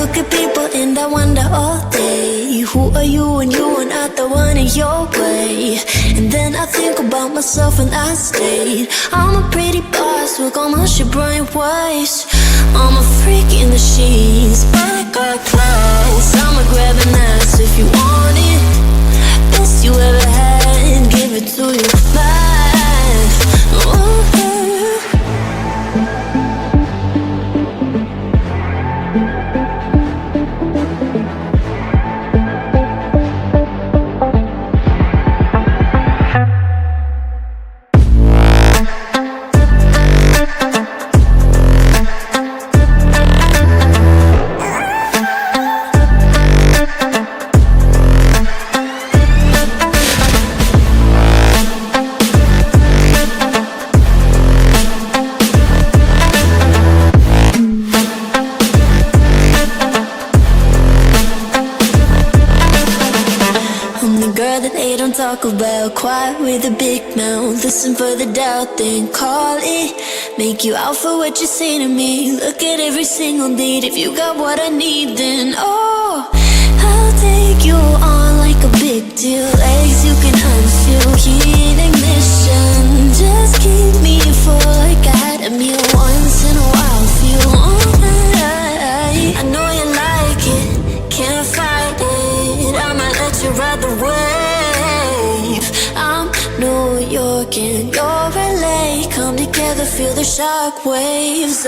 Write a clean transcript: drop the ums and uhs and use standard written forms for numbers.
look at people and I wonder all day, who are you and you are not the one in your way. And then I think about myself and I state, I'm a pretty boss with all my shit bright ways. I'm a freak in the sheets, but I got class. I'ma grab an ass if you want it. Best you ever had, give it to you back. Ooh. Talk about quiet with a big mouth. Listen for the doubt, then call it. Make you out for what you say to me. Look at every single date. If you got what I need, then oh, I'll take you on like a big deal. Legs you can unfeel, heat ignition. Just keep me full like I had a meal once in a while. Feel alright. I know you like it, can't fight it. I'ma let you ride the wave. I'm New York and you're LA. Come together, feel the shock waves.